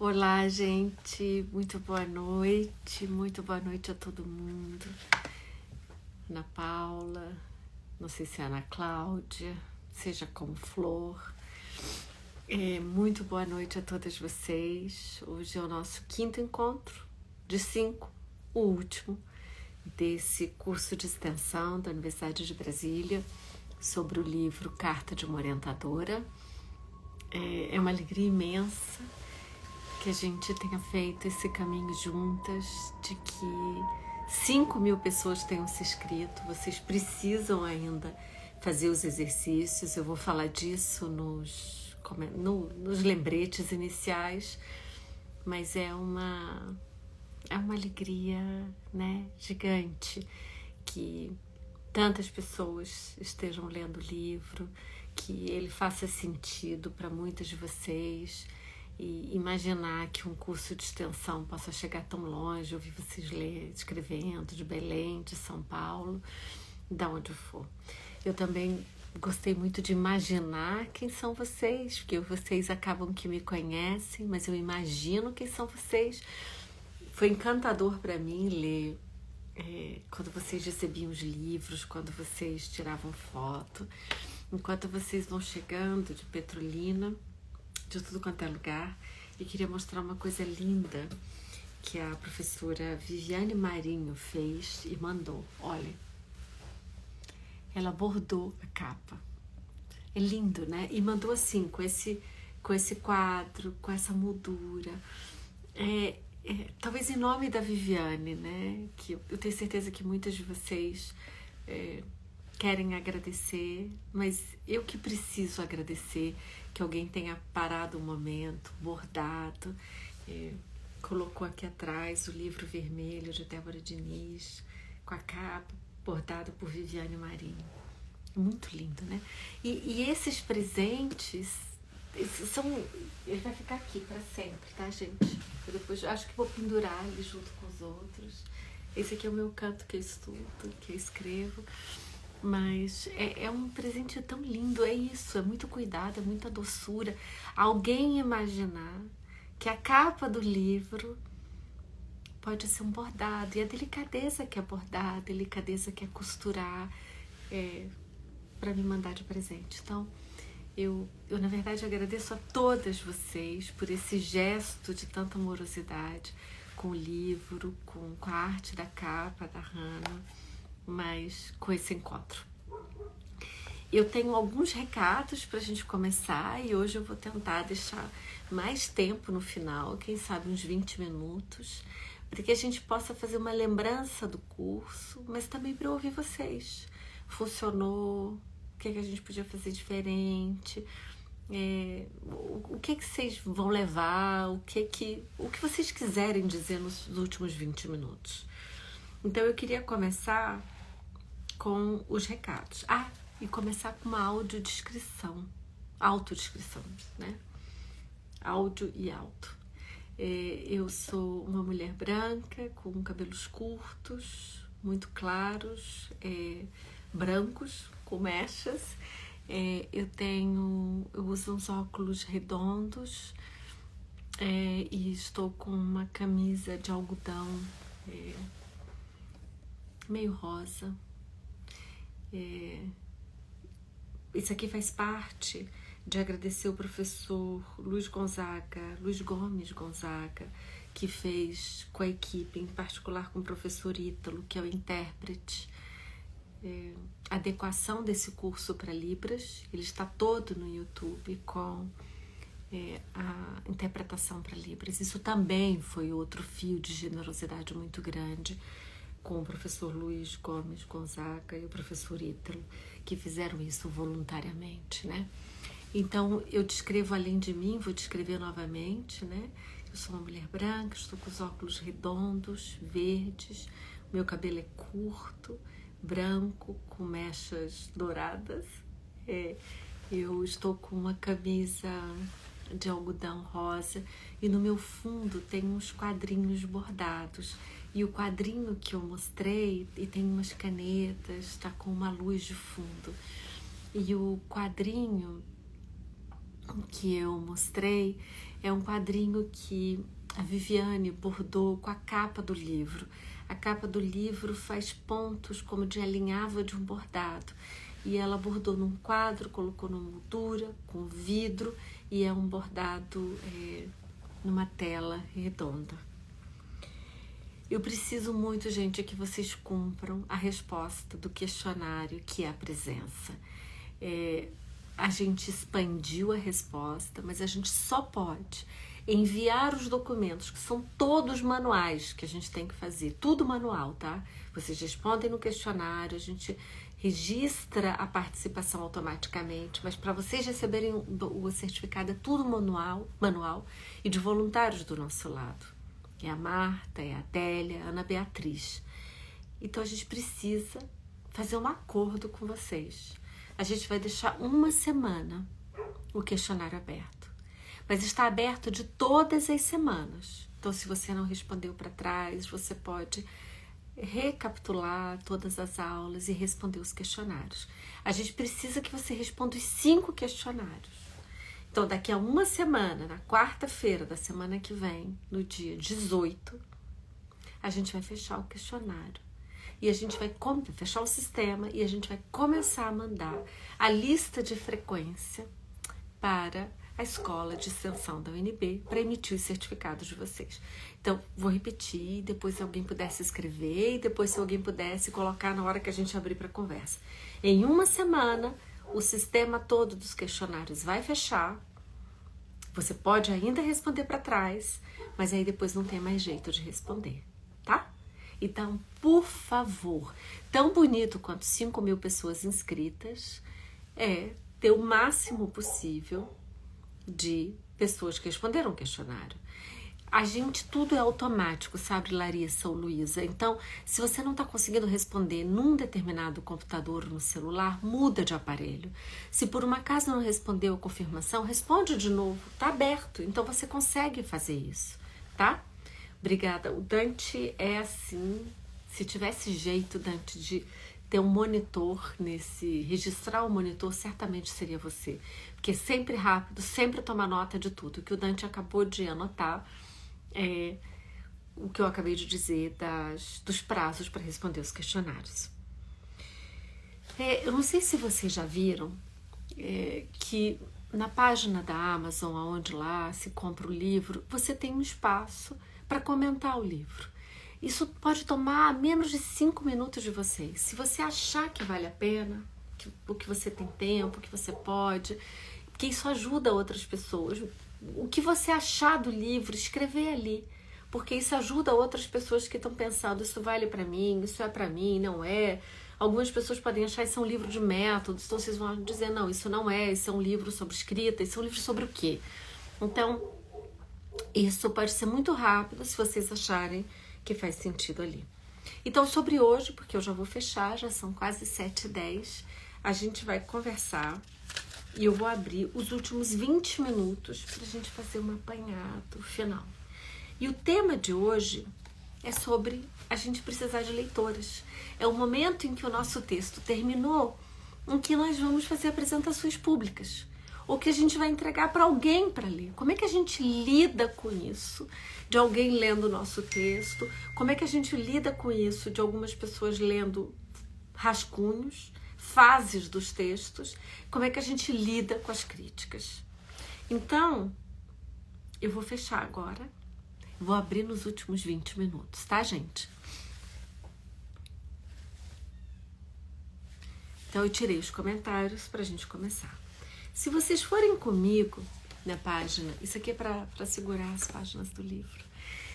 Olá, gente, muito boa noite a todo mundo. Ana Paula, não sei se é Ana Cláudia, seja como Flor. Muito boa noite a todas vocês. Hoje é o nosso 5º encontro de 5, o último desse curso de extensão da Universidade de Brasília sobre o livro Carta de uma Orientadora. É uma alegria imensa que a gente tenha feito esse caminho juntas, de que 5.000 pessoas tenham se inscrito. Vocês precisam ainda fazer os exercícios, eu vou falar disso nos lembretes iniciais, mas é uma alegria, né, gigante que tantas pessoas estejam lendo o livro, que ele faça sentido para muitas de vocês. E imaginar que um curso de extensão possa chegar tão longe, ouvir vocês escrevendo de Belém, de São Paulo, de onde for. Eu também gostei muito de imaginar quem são vocês, porque vocês acabam que me conhecem, mas eu imagino quem são vocês. Foi encantador para mim ler quando vocês recebiam os livros, quando vocês tiravam foto, enquanto vocês vão chegando de Petrolina, de tudo quanto é lugar. E queria mostrar uma coisa linda que a professora Viviane Marinho fez e mandou. Olha, ela bordou a capa. É lindo, né? E mandou assim, com esse quadro, com essa moldura. Talvez em nome da Viviane, né? Que eu tenho certeza que muitas de vocês querem agradecer, mas eu que preciso agradecer que alguém tenha parado um momento, bordado, colocou aqui atrás o livro vermelho de Débora Diniz, com a capa, bordado por Viviane Marinho. Muito lindo, né? E esses presentes ele vai ficar aqui para sempre, tá, gente? Eu depois acho que vou pendurar ele junto com os outros. Esse aqui é o meu canto que eu estudo, que eu escrevo. Mas é um presente tão lindo, é isso, é muito cuidado, é muita doçura. Alguém imaginar que a capa do livro pode ser um bordado, e a delicadeza que é bordar, a delicadeza que é costurar, para me mandar de presente. Então, eu na verdade agradeço a todas vocês por esse gesto de tanta amorosidade com o livro, com a arte da capa da Hannah, mas com esse encontro. Eu tenho alguns recados para a gente começar e hoje eu vou tentar deixar mais tempo no final, quem sabe uns 20 minutos, para que a gente possa fazer uma lembrança do curso, mas também para ouvir vocês. Funcionou? O que a gente podia fazer diferente? O que vocês vão levar? O que vocês quiserem dizer nos últimos 20 minutos. Então eu queria começar com os recados. E começar com uma autodescrição, né? Áudio e auto. Eu sou uma mulher branca, com cabelos curtos, muito claros, brancos, com mechas. Eu uso uns óculos redondos e estou com uma camisa de algodão meio rosa. Isso aqui faz parte de agradecer o professor Luiz Gomes Gonzaga, que fez com a equipe, em particular com o professor Ítalo, que é o intérprete, a adequação desse curso para Libras. Ele está todo no YouTube com a interpretação para Libras. Isso também foi outro fio de generosidade muito grande, com o professor Luiz Gomes Gonzaga e o professor Ítalo, que fizeram isso voluntariamente, né? Então, eu descrevo além de mim, vou descrever novamente, né? Eu sou uma mulher branca, estou com os óculos redondos, verdes, meu cabelo é curto, branco, com mechas douradas. Eu estou com uma camisa de algodão rosa e no meu fundo tem uns quadrinhos bordados. E o quadrinho que eu mostrei, e tem umas canetas, está com uma luz de fundo. E o quadrinho que eu mostrei é um quadrinho que a Viviane bordou com a capa do livro. A capa do livro faz pontos como de alinhava de um bordado. E ela bordou num quadro, colocou numa moldura, com vidro, e é um bordado numa tela redonda. Eu preciso muito, gente, que vocês cumpram a resposta do questionário, que é a presença. A gente expandiu a resposta, mas a gente só pode enviar os documentos, que são todos manuais que a gente tem que fazer, tudo manual, tá? Vocês respondem no questionário, a gente registra a participação automaticamente, mas para vocês receberem o certificado é tudo manual e de voluntários do nosso lado. É a Marta, é a Adélia, a Ana Beatriz. Então a gente precisa fazer um acordo com vocês. A gente vai deixar uma semana o questionário aberto. Mas está aberto de todas as semanas. Então, se você não respondeu para trás, você pode recapitular todas as aulas e responder os questionários. A gente precisa que você responda os 5 questionários. Então, daqui a uma semana, na quarta-feira da semana que vem, no dia 18, a gente vai fechar o questionário. E a gente vai fechar o sistema e a gente vai começar a mandar a lista de frequência para a escola de extensão da UNB para emitir os certificados de vocês. Então, vou repetir, depois se alguém pudesse escrever e depois se alguém pudesse colocar na hora que a gente abrir para conversa. Em uma semana, o sistema todo dos questionários vai fechar. Você pode ainda responder para trás, mas aí depois não tem mais jeito de responder, tá? Então, por favor, tão bonito quanto 5.000 pessoas inscritas, é ter o máximo possível de pessoas que responderam o questionário. A gente, tudo é automático, sabe, Larissa ou Luísa? Então, se você não está conseguindo responder num determinado computador ou no celular, muda de aparelho. Se por uma acaso não respondeu a confirmação, responde de novo, tá aberto. Então, você consegue fazer isso, tá? Obrigada. O Dante é assim, se tivesse jeito, Dante, de ter um monitor registrar o monitor, certamente seria você. Porque é sempre rápido, sempre toma nota de tudo. O que o Dante acabou de anotar é o que eu acabei de dizer dos prazos para responder os questionários. Eu não sei se vocês já viram que na página da Amazon, onde lá se compra o livro, você tem um espaço para comentar o livro. Isso pode tomar menos de 5 minutos de vocês. Se você achar que vale a pena, que você tem tempo, que você pode, porque isso ajuda outras pessoas. O que você achar do livro, escrever ali, porque isso ajuda outras pessoas que estão pensando, isso vale para mim, isso é para mim, não é. Algumas pessoas podem achar isso é um livro de métodos, então vocês vão dizer, não, isso não é, isso é um livro sobre escrita, isso é um livro sobre o quê? Então, isso pode ser muito rápido se vocês acharem que faz sentido ali. Então, sobre hoje, porque eu já vou fechar, já são quase 7h10, a gente vai conversar e eu vou abrir os últimos 20 minutos para a gente fazer um apanhado final. E o tema de hoje é sobre a gente precisar de leitoras. É o momento em que o nosso texto terminou, em que nós vamos fazer apresentações públicas, ou que a gente vai entregar para alguém para ler. Como é que a gente lida com isso, de alguém lendo o nosso texto? Como é que a gente lida com isso, de algumas pessoas lendo rascunhos, fases dos textos? Como é que a gente lida com as críticas? Então, eu vou fechar agora. Vou abrir nos últimos 20 minutos, tá, gente? Então, eu tirei os comentários para a gente começar. Se vocês forem comigo na página, isso aqui é para segurar as páginas do livro.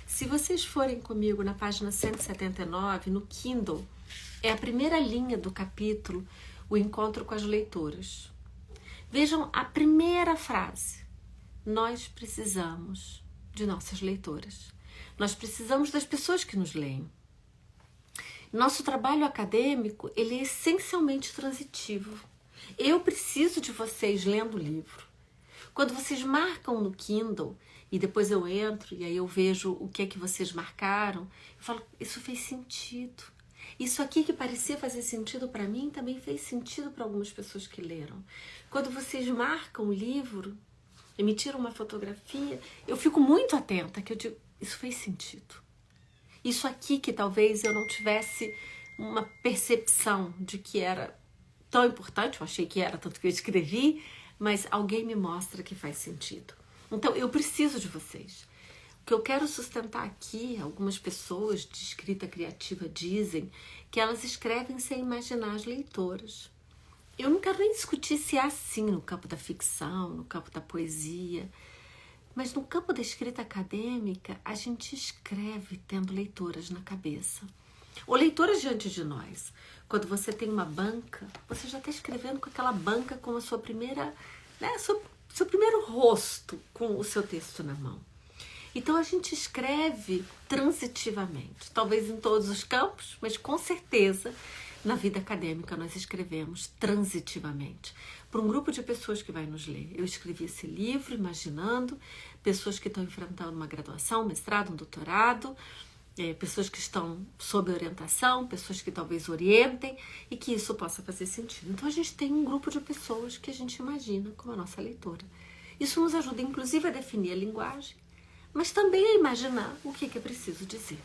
Se vocês forem comigo na página 179, no Kindle, é a primeira linha do capítulo, o encontro com as leitoras. Vejam a primeira frase. Nós precisamos de nossas leitoras. Nós precisamos das pessoas que nos leem. Nosso trabalho acadêmico, ele é essencialmente transitivo. Eu preciso de vocês lendo o livro. Quando vocês marcam no Kindle, e depois eu entro e aí eu vejo o que é que vocês marcaram, eu falo, isso fez sentido. Isso aqui que parecia fazer sentido para mim, também fez sentido para algumas pessoas que leram. Quando vocês marcam o livro, e me tiram uma fotografia, eu fico muito atenta, que eu digo, isso fez sentido. Isso aqui que talvez eu não tivesse uma percepção de que era tão importante, eu achei que era, tanto que eu escrevi, mas alguém me mostra que faz sentido. Então, eu preciso de vocês. O que eu quero sustentar aqui, algumas pessoas de escrita criativa dizem que elas escrevem sem imaginar as leitoras. Eu não quero nem discutir se é assim no campo da ficção, no campo da poesia, mas no campo da escrita acadêmica, a gente escreve tendo leitoras na cabeça. Ou leitoras diante de nós. Quando você tem uma banca, você já está escrevendo com aquela banca como a sua primeira, né, seu primeiro rosto com o seu texto na mão. Então a gente escreve transitivamente, talvez em todos os campos, mas com certeza na vida acadêmica nós escrevemos transitivamente. Para um grupo de pessoas que vai nos ler. Eu escrevi esse livro imaginando pessoas que estão enfrentando uma graduação, um mestrado, um doutorado, pessoas que estão sob orientação, pessoas que talvez orientem e que isso possa fazer sentido. Então a gente tem um grupo de pessoas que a gente imagina como a nossa leitora. Isso nos ajuda inclusive a definir a linguagem, mas também a imaginar o que é preciso dizer.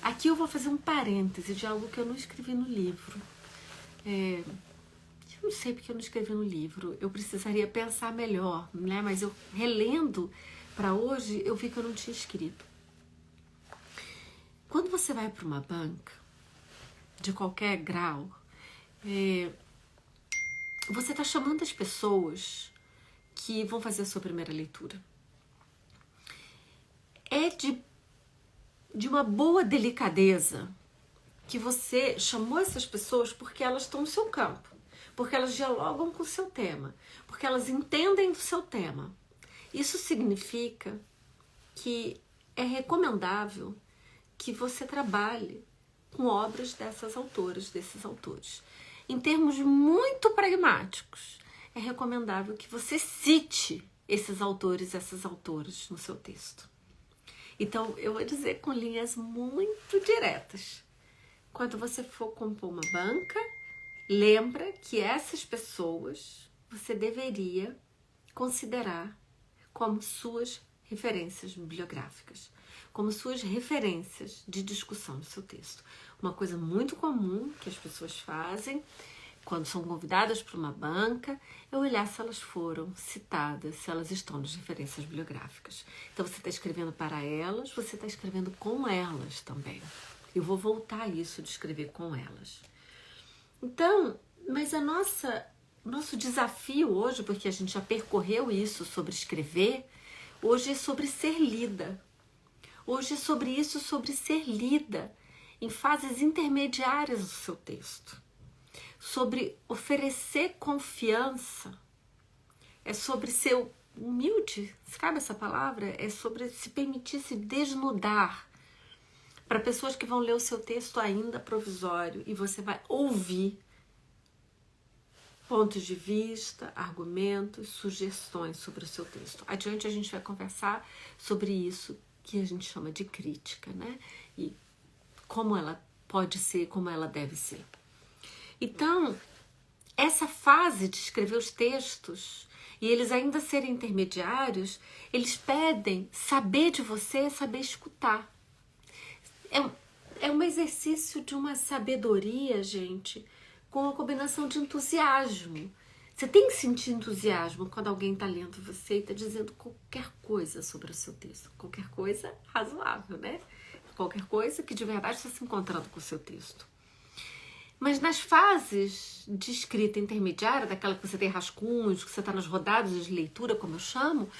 Aqui eu vou fazer um parêntese de algo que eu não escrevi no livro. Eu não sei porque eu não escrevi no livro, eu precisaria pensar melhor, né? Mas eu relendo para hoje, eu vi que eu não tinha escrito. Quando você vai para uma banca, de qualquer grau, você está chamando as pessoas que vão fazer a sua primeira leitura. É de uma boa delicadeza que você chamou essas pessoas porque elas estão no seu campo, porque elas dialogam com o seu tema, porque elas entendem do seu tema. Isso significa que é recomendável que você trabalhe com obras dessas autoras, desses autores. Em termos muito pragmáticos, é recomendável que você cite esses autores, essas autoras no seu texto. Então, eu vou dizer com linhas muito diretas. Quando você for compor uma banca, lembra que essas pessoas você deveria considerar como suas referências bibliográficas, como suas referências de discussão do seu texto. Uma coisa muito comum que as pessoas fazem quando são convidadas para uma banca é olhar se elas foram citadas, se elas estão nas referências bibliográficas. Então você está escrevendo para elas, você está escrevendo com elas também. Eu vou voltar a isso de escrever com elas. Então, mas nosso desafio hoje, porque a gente já percorreu isso sobre escrever, hoje é sobre ser lida. Hoje é sobre isso, sobre ser lida em fases intermediárias do seu texto. Sobre oferecer confiança. É sobre ser humilde, sabe essa palavra? É sobre se permitir se desnudar para pessoas que vão ler o seu texto ainda provisório e você vai ouvir pontos de vista, argumentos, sugestões sobre o seu texto. Adiante a gente vai conversar sobre isso que a gente chama de crítica, né? E como ela pode ser, como ela deve ser. Então, essa fase de escrever os textos e eles ainda serem intermediários, eles pedem saber de você, saber escutar. É um exercício de uma sabedoria, gente, com uma combinação de entusiasmo. Você tem que sentir entusiasmo quando alguém está lendo você e está dizendo qualquer coisa sobre o seu texto. Qualquer coisa razoável, né? Qualquer coisa que de verdade está se encontrando com o seu texto. Mas nas fases de escrita intermediária, daquela que você tem rascunhos, que você está nas rodadas de leitura, como eu chamo,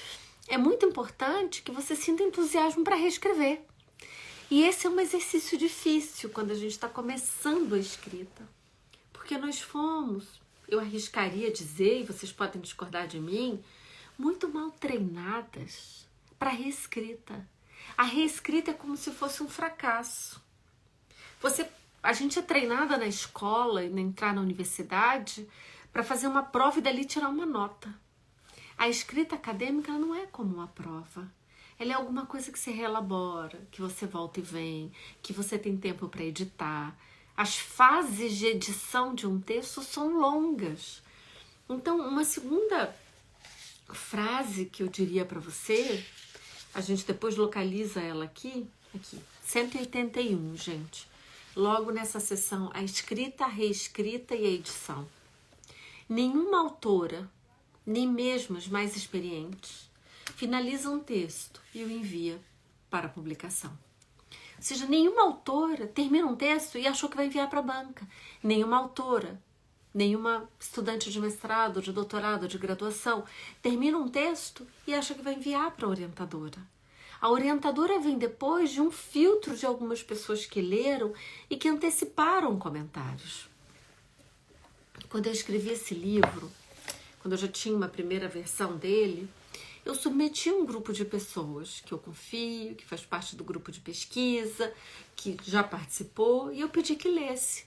é muito importante que você sinta entusiasmo para reescrever. E esse é um exercício difícil quando a gente está começando a escrita. Porque nós fomos, eu arriscaria dizer, e vocês podem discordar de mim, muito mal treinadas para a reescrita. A reescrita é como se fosse um fracasso. A gente é treinada na escola e entrar na universidade para fazer uma prova e dali tirar uma nota. A escrita acadêmica não é como uma prova. Ela é alguma coisa que você reelabora, que você volta e vem, que você tem tempo para editar. As fases de edição de um texto são longas. Então, uma segunda frase que eu diria para você, a gente depois localiza ela aqui, 181, gente. Logo nessa seção, a escrita, a reescrita e a edição. Nenhuma autora, nem mesmo as mais experientes, finaliza um texto e o envia para publicação. Ou seja, nenhuma autora termina um texto e achou que vai enviar para a banca. Nenhuma autora, nenhuma estudante de mestrado, de doutorado, de graduação, termina um texto e acha que vai enviar para a orientadora. A orientadora vem depois de um filtro de algumas pessoas que leram e que anteciparam comentários. Quando eu escrevi esse livro, quando eu já tinha uma primeira versão dele, eu submeti um grupo de pessoas que eu confio, que faz parte do grupo de pesquisa, que já participou, e eu pedi que lesse.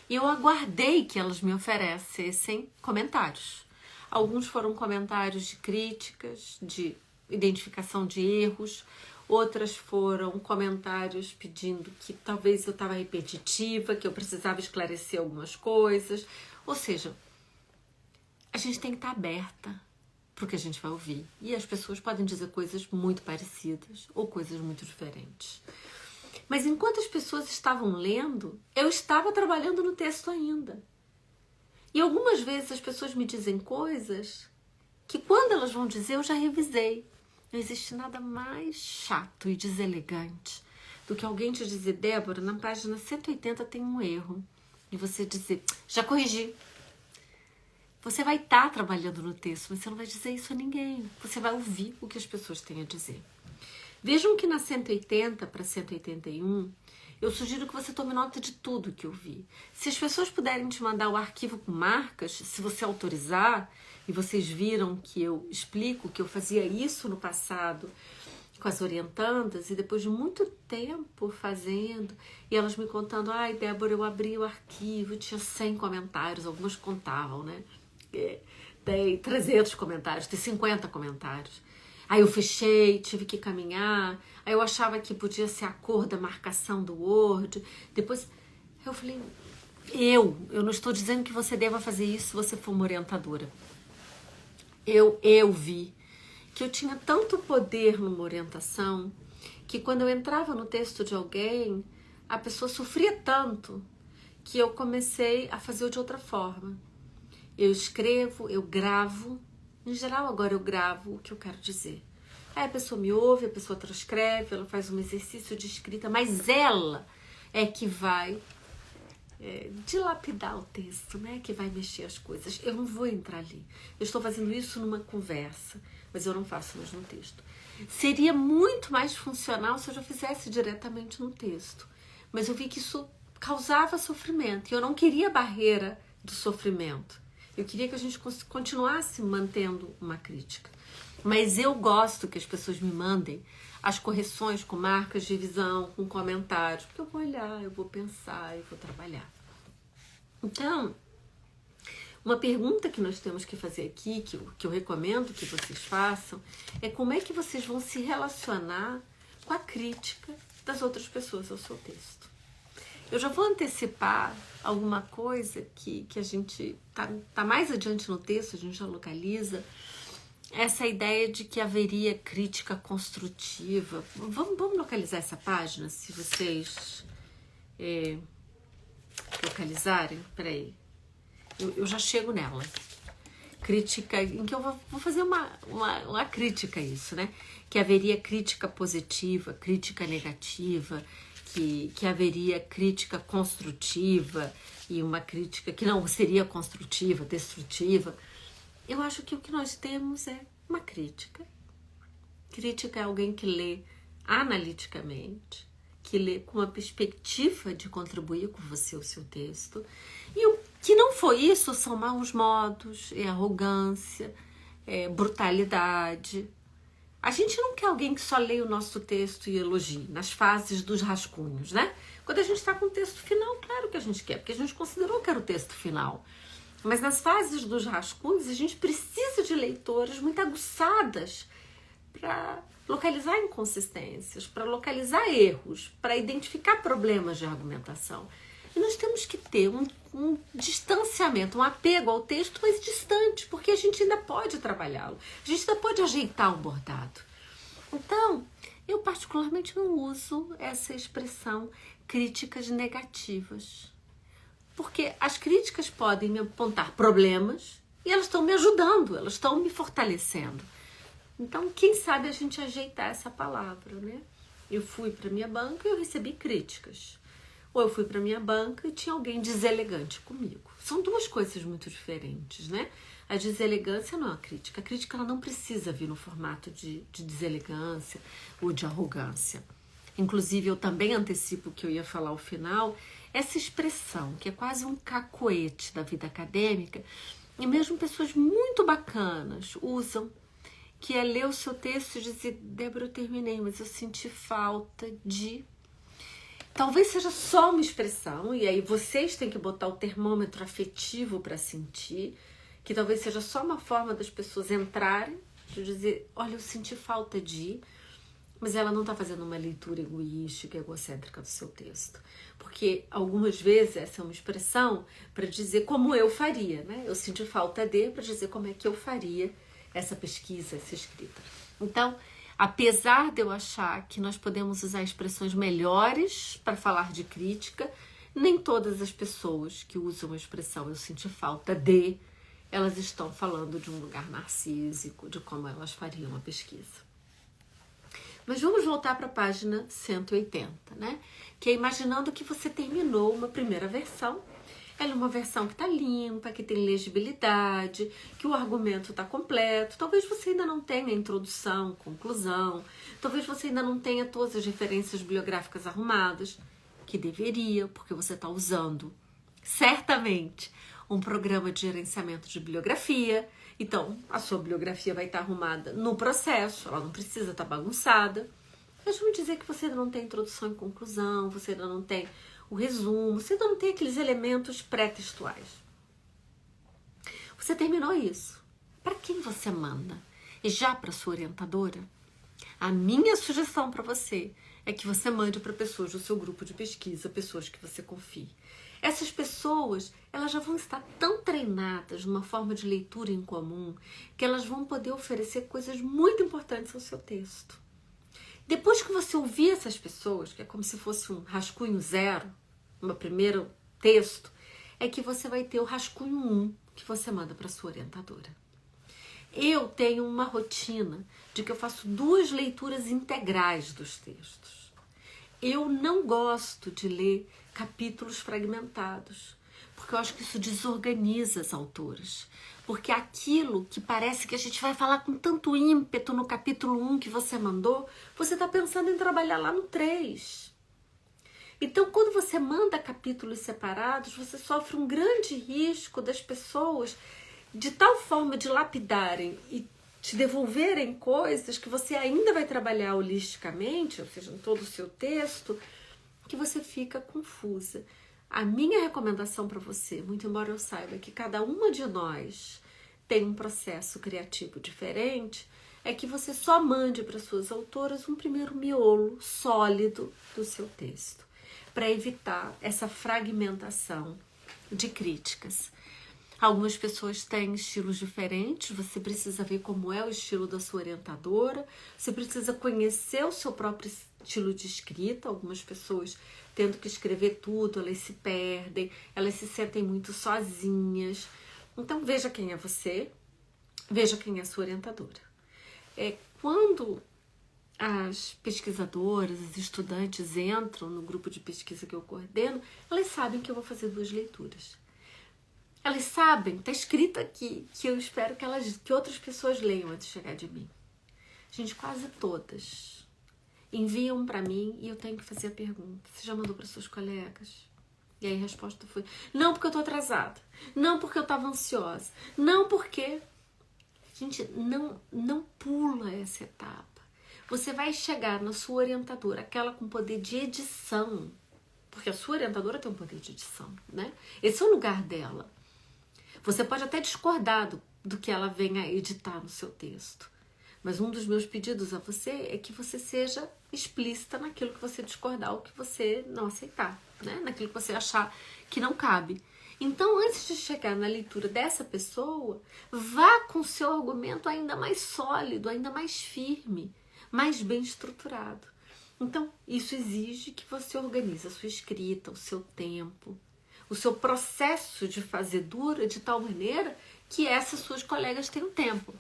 E eu aguardei que elas me oferecessem comentários. Alguns foram comentários de críticas, de identificação de erros, outras foram comentários pedindo que talvez eu estava repetitiva, que eu precisava esclarecer algumas coisas. Ou seja, a gente tem que estar aberta para o que a gente vai ouvir. E as pessoas podem dizer coisas muito parecidas ou coisas muito diferentes. Mas enquanto as pessoas estavam lendo, eu estava trabalhando no texto ainda. E algumas vezes as pessoas me dizem coisas que quando elas vão dizer eu já revisei. Não existe nada mais chato e deselegante do que alguém te dizer: Débora, na página 180 tem um erro. E você dizer: já corrigi. Você vai estar trabalhando no texto, mas você não vai dizer isso a ninguém. Você vai ouvir o que as pessoas têm a dizer. Vejam que na 180 para 181, eu sugiro que você tome nota de tudo que eu vi. Se as pessoas puderem te mandar o arquivo com marcas, se você autorizar, e vocês viram que eu explico que eu fazia isso no passado com as orientandas, e depois de muito tempo fazendo, e elas me contando: ai, Débora, eu abri o arquivo, tinha 100 comentários, algumas contavam, né? Tem 300 comentários, tem 50 comentários. Aí eu fechei, tive que caminhar, aí eu achava que podia ser a cor da marcação do Word. Depois eu falei: eu não estou dizendo que você deva fazer isso se você for uma orientadora. Eu vi que eu tinha tanto poder numa orientação que quando eu entrava no texto de alguém, a pessoa sofria tanto que eu comecei a fazer de outra forma. Eu escrevo, eu gravo. Em geral, agora eu gravo o que eu quero dizer. Aí a pessoa me ouve, a pessoa transcreve, ela faz um exercício de escrita, mas ela é que vai dilapidar o texto, né? Que vai mexer as coisas. Eu não vou entrar ali. Eu estou fazendo isso numa conversa, mas eu não faço mais no texto. Seria muito mais funcional se eu já fizesse diretamente no texto. Mas eu vi que isso causava sofrimento. E eu não queria a barreira do sofrimento. Eu queria que a gente continuasse mantendo uma crítica. Mas eu gosto que as pessoas me mandem as correções com marcas de revisão, com comentários, porque eu vou olhar, eu vou pensar, eu vou trabalhar. Então, uma pergunta que nós temos que fazer aqui, que eu recomendo que vocês façam, é como é que vocês vão se relacionar com a crítica das outras pessoas ao seu texto. Eu já vou antecipar alguma coisa que a gente tá mais adiante no texto, a gente já localiza, essa ideia de que haveria crítica construtiva. Vamos localizar essa página, se vocês localizarem. Peraí, eu já chego nela. Crítica, em que eu vou fazer uma crítica a isso, né? Que haveria crítica positiva, crítica negativa, que haveria crítica construtiva e uma crítica que não seria construtiva, destrutiva. Eu acho que o que nós temos é uma crítica. Crítica é alguém que lê analiticamente, que lê com uma perspectiva de contribuir com você o seu texto. E o que não foi isso são maus modos, é arrogância, é brutalidade. A gente não quer alguém que só leia o nosso texto e elogie, nas fases dos rascunhos, né? Quando a gente está com o texto final, claro que a gente quer, porque a gente considerou que era o texto final. Mas nas fases dos rascunhos, a gente precisa de leitoras muito aguçadas para localizar inconsistências, para localizar erros, para identificar problemas de argumentação. E que nós temos que ter um distanciamento, um apego ao texto, mas distante, porque a gente ainda pode trabalhá-lo, a gente ainda pode ajeitar o bordado. Então, eu particularmente não uso essa expressão críticas negativas, porque as críticas podem me apontar problemas e elas estão me ajudando, elas estão me fortalecendo. Então, quem sabe a gente ajeitar essa palavra, né? Eu fui para minha banca e eu recebi críticas. Ou eu fui para minha banca e tinha alguém deselegante comigo. São duas coisas muito diferentes, né? A deselegância não é uma crítica. A crítica ela não precisa vir no formato de deselegância ou de arrogância. Inclusive, eu também antecipo o que eu ia falar ao final. Essa expressão, que é quase um cacoete da vida acadêmica, e mesmo pessoas muito bacanas usam, que é ler o seu texto e dizer, Débora, eu terminei, mas eu senti falta de... Talvez seja só uma expressão, e aí vocês têm que botar o termômetro afetivo para sentir, que talvez seja só uma forma das pessoas entrarem, de dizer, olha, eu senti falta de... Mas ela não está fazendo uma leitura egoística, egocêntrica do seu texto. Porque algumas vezes essa é uma expressão para dizer como eu faria, né? Eu senti falta de, para dizer como é que eu faria essa pesquisa, essa escrita. Então, apesar de eu achar que nós podemos usar expressões melhores para falar de crítica, nem todas as pessoas que usam a expressão eu senti falta de, elas estão falando de um lugar narcísico, de como elas fariam a pesquisa. Mas vamos voltar para a página 180, né? Que é imaginando que você terminou uma primeira versão. Ela é uma versão que está limpa, que tem legibilidade, que o argumento está completo. Talvez você ainda não tenha introdução, conclusão. Talvez você ainda não tenha todas as referências bibliográficas arrumadas, que deveria, porque você está usando, certamente, um programa de gerenciamento de bibliografia. Então, a sua bibliografia vai estar arrumada no processo, ela não precisa estar bagunçada. Mas vamos dizer que você ainda não tem introdução e conclusão, você ainda não tem o resumo, você ainda não tem aqueles elementos pré-textuais. Você terminou isso. Para quem você manda? E já para sua orientadora? A minha sugestão para você é que você mande para pessoas do seu grupo de pesquisa, pessoas que você confie. Essas pessoas, elas já vão estar tão treinadas numa forma de leitura em comum que elas vão poder oferecer coisas muito importantes ao seu texto. Depois que você ouvir essas pessoas, que é como se fosse um rascunho zero, um primeiro texto, é que você vai ter o rascunho 1 que você manda para sua orientadora. Eu tenho uma rotina de que eu faço 2 leituras integrais dos textos. Eu não gosto de ler capítulos fragmentados, porque eu acho que isso desorganiza as autoras. Porque aquilo que parece que a gente vai falar com tanto ímpeto no capítulo 1 que você mandou, você está pensando em trabalhar lá no 3. Então, quando você manda capítulos separados, você sofre um grande risco das pessoas de tal forma de lapidarem e te devolverem coisas que você ainda vai trabalhar holisticamente, ou seja, em todo o seu texto, que você fica confusa. A minha recomendação para você, muito embora eu saiba que cada uma de nós tem um processo criativo diferente, é que você só mande para suas autoras um primeiro miolo sólido do seu texto, para evitar essa fragmentação de críticas. Algumas pessoas têm estilos diferentes, você precisa ver como é o estilo da sua orientadora, você precisa conhecer o seu próprio estilo de escrita. Algumas pessoas tendo que escrever tudo, elas se perdem, elas se sentem muito sozinhas. Então veja quem é você, veja quem é a sua orientadora. Quando as pesquisadoras, os estudantes entram no grupo de pesquisa que eu coordeno, elas sabem que eu vou fazer 2 leituras. Elas sabem, está escrito aqui, que eu espero que outras pessoas leiam antes de chegar de mim. Gente, quase todas enviam para mim e eu tenho que fazer a pergunta. Você já mandou para seus colegas? E aí a resposta foi, não porque eu estou atrasada, não porque eu estava ansiosa, não porque... Gente, não pula essa etapa. Você vai chegar na sua orientadora, aquela com poder de edição, porque a sua orientadora tem um poder de edição, né? Esse é o lugar dela. Você pode até discordar do que ela venha editar no seu texto, Mas um dos meus pedidos a você é que você seja explícita naquilo que você discordar ou que você não aceitar, né? Naquilo que você achar que não cabe. Então, antes de chegar na leitura dessa pessoa, vá com o seu argumento ainda mais sólido, ainda mais firme, mais bem estruturado. Então, isso exige que você organize a sua escrita, o seu tempo, o seu processo de fazedura de tal maneira que essas suas colegas tenham tempo.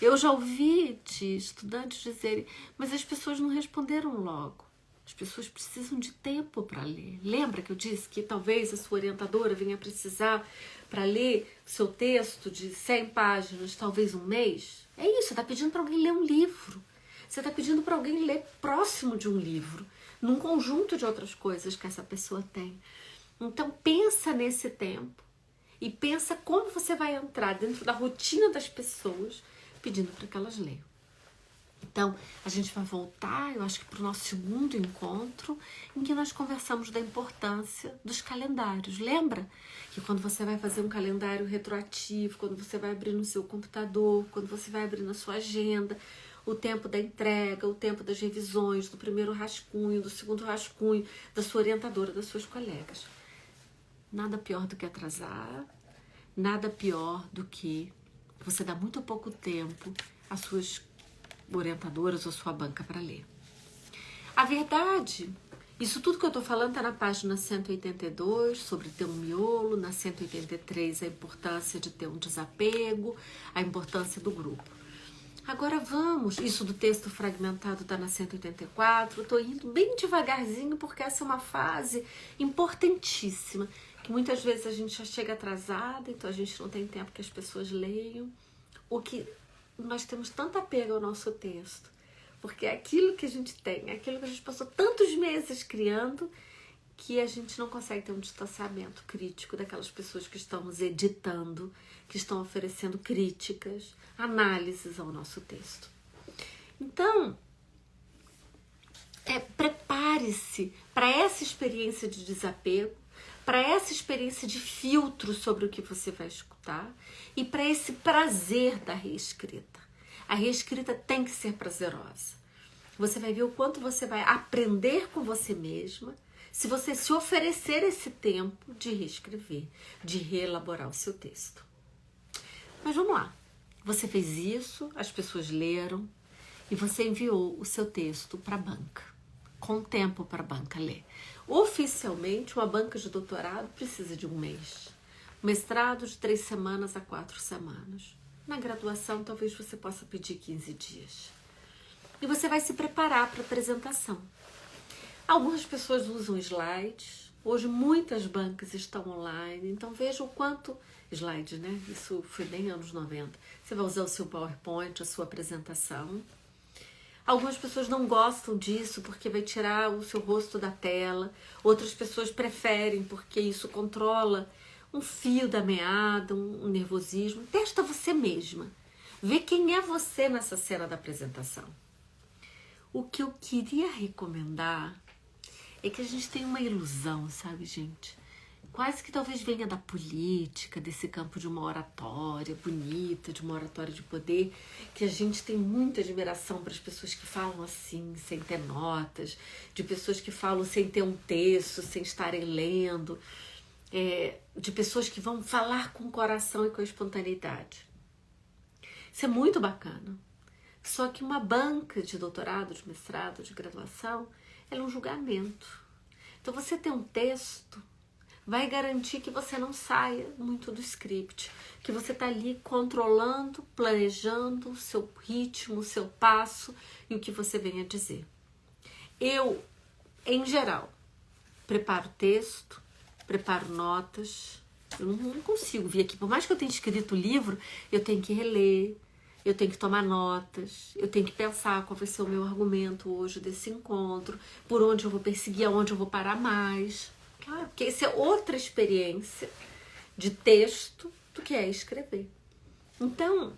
Eu já ouvi de estudantes dizerem, mas as pessoas não responderam logo. As pessoas precisam de tempo para ler. Lembra que eu disse que talvez a sua orientadora venha precisar para ler o seu texto de 100 páginas, talvez um mês? É isso, você está pedindo para alguém ler um livro. Você está pedindo para alguém ler próximo de um livro, num conjunto de outras coisas que essa pessoa tem. Então pensa nesse tempo e pensa como você vai entrar dentro da rotina das pessoas pedindo para que elas leiam. Então, a gente vai voltar, eu acho que para o nosso segundo encontro, em que nós conversamos da importância dos calendários. Lembra que quando você vai fazer um calendário retroativo, quando você vai abrir no seu computador, quando você vai abrir na sua agenda, o tempo da entrega, o tempo das revisões, do primeiro rascunho, do segundo rascunho, da sua orientadora, das suas colegas. Nada pior do que atrasar, nada pior do que você dar muito pouco tempo às suas orientadoras ou sua banca para ler. A verdade, isso tudo que eu estou falando está na página 182, sobre ter um miolo, na 183 a importância de ter um desapego, a importância do grupo. Agora vamos, isso do texto fragmentado está na 184, eu estou indo bem devagarzinho porque essa é uma fase importantíssima, que muitas vezes a gente já chega atrasada, então a gente não tem tempo que as pessoas leiam, o que nós temos tanto apego ao nosso texto, porque é aquilo que a gente tem, é aquilo que a gente passou tantos meses criando, que a gente não consegue ter um distanciamento crítico daquelas pessoas que estão nos editando, que estão oferecendo críticas, análises ao nosso texto. Então, prepare-se para essa experiência de desapego, para essa experiência de filtro sobre o que você vai escutar e para esse prazer da reescrita. A reescrita tem que ser prazerosa. Você vai ver o quanto você vai aprender com você mesma se você se oferecer esse tempo de reescrever, de reelaborar o seu texto. Mas vamos lá. Você fez isso, as pessoas leram e você enviou o seu texto para a banca, com tempo para a banca ler. Oficialmente, uma banca de doutorado precisa de um mês. Mestrado de 3 semanas a 4 semanas. Na graduação, talvez você possa pedir 15 dias. E você vai se preparar para a apresentação. Algumas pessoas usam slides. Hoje, muitas bancas estão online. Então, veja o quanto... Slides, né? Isso foi bem anos 90. Você vai usar o seu PowerPoint, a sua apresentação. Algumas pessoas não gostam disso porque vai tirar o seu rosto da tela. Outras pessoas preferem porque isso controla um fio da meada, um nervosismo. Testa você mesma. Vê quem é você nessa cena da apresentação. O que eu queria recomendar é que a gente tem uma ilusão, sabe, gente? Quase que talvez venha da política, desse campo de uma oratória bonita, de uma oratória de poder, que a gente tem muita admiração para as pessoas que falam assim, sem ter notas, de pessoas que falam sem ter um texto, sem estarem lendo, de pessoas que vão falar com o coração e com a espontaneidade. Isso é muito bacana. Só que uma banca de doutorado, de mestrado, de graduação, ela é um julgamento. Então você tem um texto... vai garantir que você não saia muito do script, que você está ali controlando, planejando o seu ritmo, o seu passo e o que você vem a dizer. Eu, em geral, preparo texto, preparo notas, eu não consigo vir aqui, por mais que eu tenha escrito o livro, eu tenho que reler, eu tenho que tomar notas, eu tenho que pensar qual vai ser o meu argumento hoje desse encontro, por onde eu vou perseguir, aonde eu vou parar mais... Claro, porque essa é outra experiência de texto do que é escrever. Então,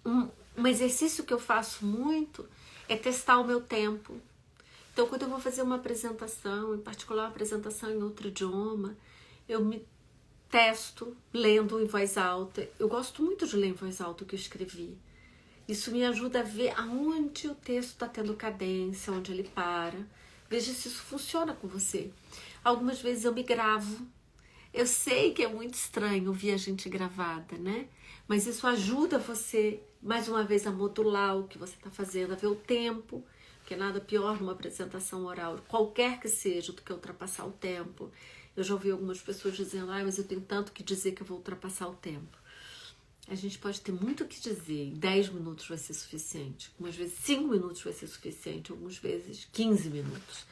um exercício que eu faço muito é testar o meu tempo. Então, quando eu vou fazer uma apresentação, em particular uma apresentação em outro idioma, eu me testo lendo em voz alta. Eu gosto muito de ler em voz alta o que eu escrevi. Isso me ajuda a ver aonde o texto está tendo cadência, onde ele para. Veja se isso funciona com você. Algumas vezes eu me gravo. Eu sei que é muito estranho ouvir a gente gravada, né? Mas isso ajuda você, mais uma vez, a modular o que você está fazendo, a ver o tempo, porque nada pior numa apresentação oral, qualquer que seja, do que ultrapassar o tempo. Eu já ouvi algumas pessoas dizendo, mas eu tenho tanto que dizer que eu vou ultrapassar o tempo. A gente pode ter muito o que dizer, 10 minutos vai ser suficiente, algumas vezes 5 minutos vai ser suficiente, algumas vezes 15 minutos.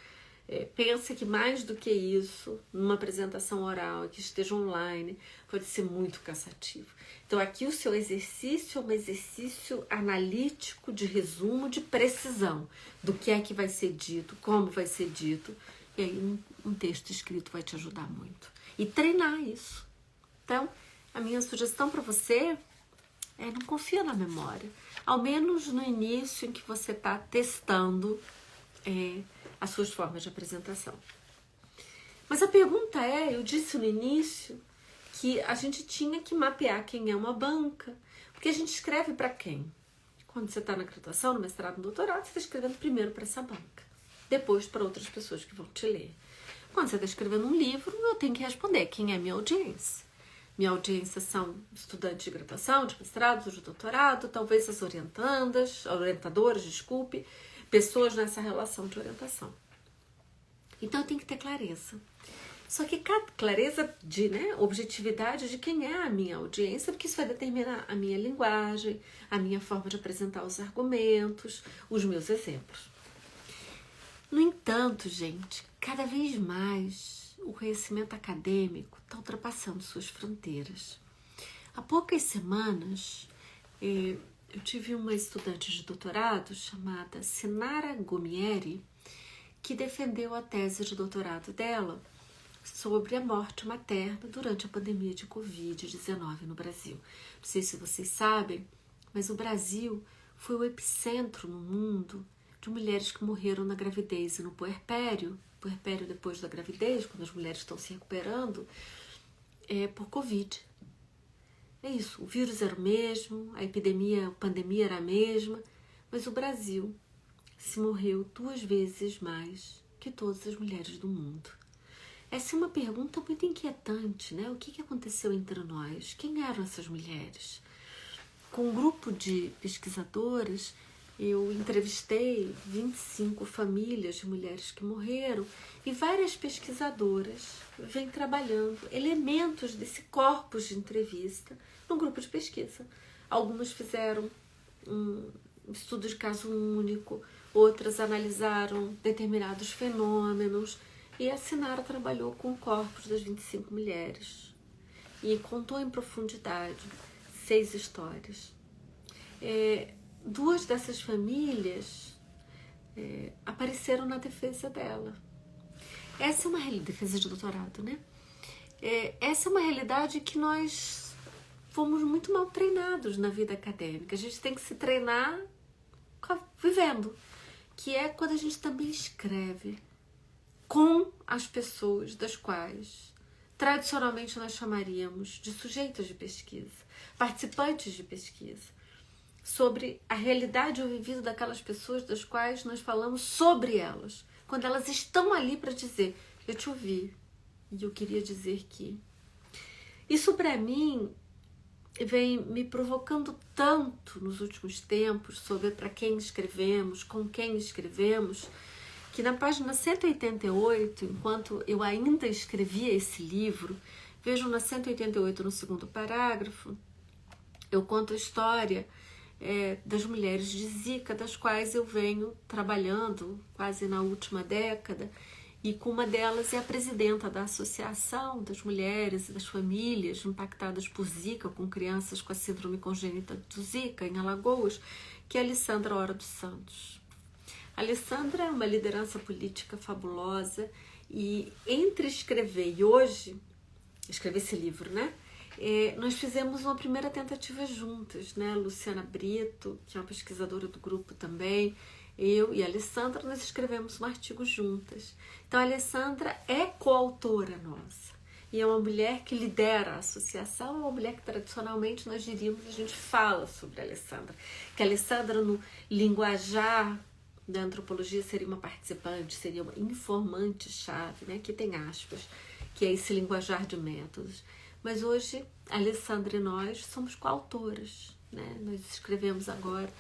Pensa que mais do que isso, numa apresentação oral, que esteja online, pode ser muito cansativo. Então aqui o seu exercício é um exercício analítico, de resumo, de precisão do que é que vai ser dito, como vai ser dito, e aí um texto escrito vai te ajudar muito. E treinar isso. Então, a minha sugestão para você é não confia na memória. Ao menos no início em que você está testando as suas formas de apresentação. Mas a pergunta eu disse no início que a gente tinha que mapear quem é uma banca, porque a gente escreve para quem? Quando você está na graduação, no mestrado, no doutorado, você está escrevendo primeiro para essa banca, depois para outras pessoas que vão te ler. Quando você está escrevendo um livro, eu tenho que responder quem é minha audiência. Minha audiência são estudantes de graduação, de mestrado, de doutorado, talvez as orientadoras, pessoas nessa relação de orientação. Então eu tenho que ter clareza. Só que clareza de objetividade de quem é a minha audiência, porque isso vai determinar a minha linguagem, a minha forma de apresentar os argumentos, os meus exemplos. No entanto, gente, cada vez mais o conhecimento acadêmico está ultrapassando suas fronteiras. Há poucas semanas, eu tive uma estudante de doutorado chamada Sinara Gumieri, que defendeu a tese de doutorado dela sobre a morte materna durante a pandemia de Covid-19 no Brasil. Não sei se vocês sabem, mas o Brasil foi o epicentro no mundo de mulheres que morreram na gravidez e no puerpério depois da gravidez, quando as mulheres estão se recuperando, por Covid. É isso, o vírus era o mesmo, a pandemia era a mesma, mas o Brasil se morreu 2 vezes mais que todas as mulheres do mundo. Essa é uma pergunta muito inquietante, né? O que aconteceu entre nós? Quem eram essas mulheres? Com um grupo de pesquisadoras, eu entrevistei 25 famílias de mulheres que morreram e várias pesquisadoras vêm trabalhando elementos desse corpus de entrevista no grupo de pesquisa. Algumas fizeram um estudo de caso único, outras analisaram determinados fenômenos e a Sinara trabalhou com o corpus das 25 mulheres e contou em profundidade 6 histórias. 2 dessas famílias apareceram na defesa dela. Essa é uma defesa de doutorado, né? Essa é uma realidade que nós fomos muito mal treinados na vida acadêmica. A gente tem que se treinar vivendo, que é quando a gente também escreve com as pessoas das quais tradicionalmente nós chamaríamos de sujeitos de pesquisa, participantes de pesquisa, sobre a realidade ou vivido daquelas pessoas das quais nós falamos sobre elas, quando elas estão ali para dizer, eu te ouvi e eu queria dizer que... Isso para mim vem me provocando tanto nos últimos tempos sobre para quem escrevemos, com quem escrevemos, que na página 188, enquanto eu ainda escrevia esse livro, vejam na 188, no segundo parágrafo, eu conto a história das mulheres de Zika, das quais eu venho trabalhando quase na última década, e com uma delas é a presidenta da Associação das Mulheres e das Famílias Impactadas por Zika, com crianças com a síndrome congênita do Zika, em Alagoas, que é a Alessandra Hora dos Santos. A Alessandra é uma liderança política fabulosa, e entre escrever e hoje, escrever esse livro, né? Nós fizemos uma primeira tentativa juntas, né? Luciana Brito, que é uma pesquisadora do grupo também, eu e a Alessandra, nós escrevemos um artigo juntas. Então a Alessandra é coautora nossa. e é uma mulher que lidera a associação, é uma mulher que tradicionalmente nós diríamos, a gente fala sobre a Alessandra. Que a Alessandra, no linguajar da antropologia, seria uma participante, seria uma informante-chave, né? Que tem aspas, que é esse linguajar de métodos. Mas hoje, a Alessandra e nós somos coautoras, né? Nós escrevemos agora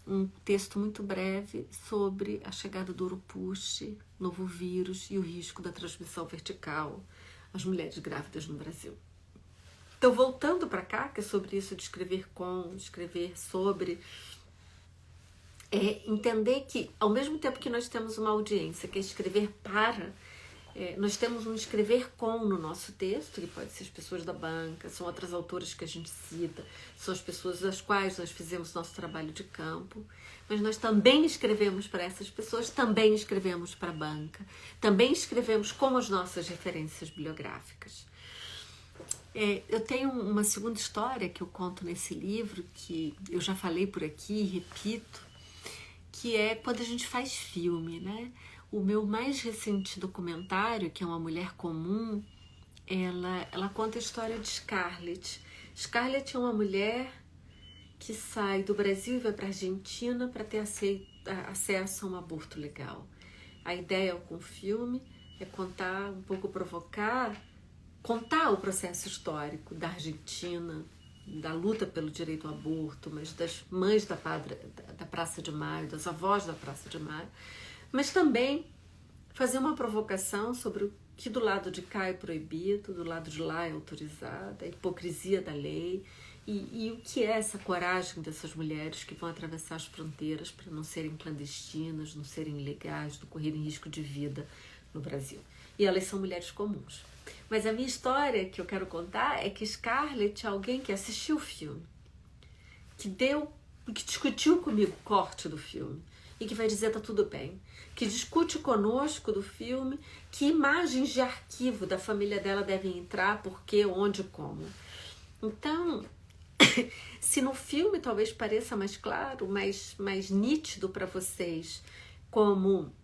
um texto muito breve sobre a chegada do Urupuxi, novo vírus e o risco da transmissão vertical às mulheres grávidas no Brasil. Então, voltando para cá, que é sobre isso de escrever com, escrever sobre, entender que, ao mesmo tempo que nós temos uma audiência que é escrever para, nós temos um escrever com no nosso texto, que pode ser as pessoas da banca, são outras autoras que a gente cita, são as pessoas das quais nós fizemos nosso trabalho de campo, mas nós também escrevemos para essas pessoas, também escrevemos para a banca, também escrevemos com as nossas referências bibliográficas. Eu tenho uma segunda história que eu conto nesse livro, que eu já falei por aqui, repito, que é quando a gente faz filme, né? O meu mais recente documentário, que é Uma Mulher Comum, ela conta a história de Scarlett. Scarlett é uma mulher que sai do Brasil e vai para a Argentina para ter acesso a um aborto legal. A ideia com o filme é contar, um pouco provocar, contar o processo histórico da Argentina, da luta pelo direito ao aborto, mas das mães da Praça de Maio, das avós da Praça de Maio, mas também fazer uma provocação sobre o que do lado de cá é proibido, do lado de lá é autorizado, a hipocrisia da lei e o que é essa coragem dessas mulheres que vão atravessar as fronteiras para não serem clandestinas, não serem ilegais, não correrem risco de vida no Brasil. E elas são mulheres comuns. Mas a minha história que eu quero contar é que Scarlett é alguém que assistiu o filme, que discutiu comigo o corte do filme, e que vai dizer tá tudo bem, que discute conosco do filme que imagens de arquivo da família dela devem entrar, por quê, onde, como. Então, se no filme talvez pareça mais claro, mais nítido para vocês como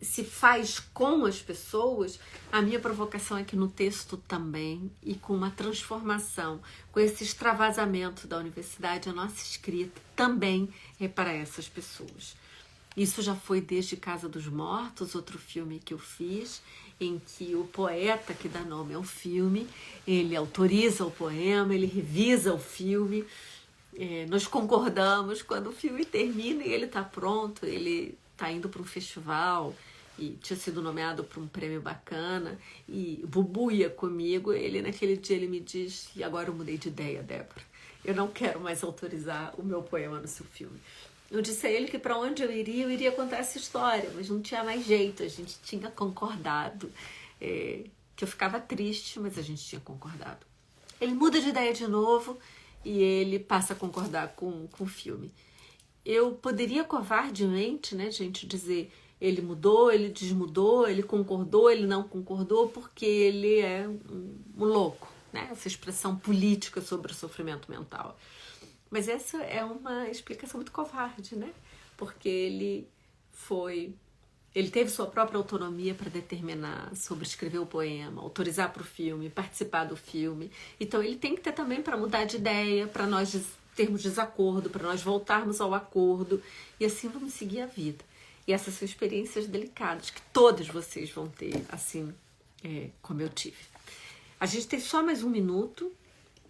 se faz com as pessoas, a minha provocação é que no texto também, e com uma transformação, com esse extravasamento da universidade, a nossa escrita também é para essas pessoas. Isso já foi desde Casa dos Mortos, outro filme que eu fiz, em que o poeta que dá nome ao filme, ele autoriza o poema, ele revisa o filme, nós concordamos quando o filme termina e ele está pronto, ele está indo para um festival e tinha sido nomeado para um prêmio bacana e Bubu ia comigo, naquele dia ele me diz, e agora eu mudei de ideia, Débora, eu não quero mais autorizar o meu poema no seu filme. Eu disse a ele que para onde eu iria contar essa história, mas não tinha mais jeito, a gente tinha concordado, que eu ficava triste, mas a gente tinha concordado. Ele muda de ideia de novo e ele passa a concordar com o filme. Eu poderia covardemente, né, gente, dizer ele mudou, ele desmudou, ele concordou, ele não concordou, porque ele é um louco, né? Essa expressão política sobre o sofrimento mental. Mas essa é uma explicação muito covarde, né? Porque ele teve sua própria autonomia para determinar sobre escrever o poema, autorizar para o filme, participar do filme. Então ele tem que ter também para mudar de ideia, para nós termos desacordo, para nós voltarmos ao acordo e assim vamos seguir a vida. E essas são experiências delicadas que todas vocês vão ter, assim como eu tive. A gente tem só mais um minuto,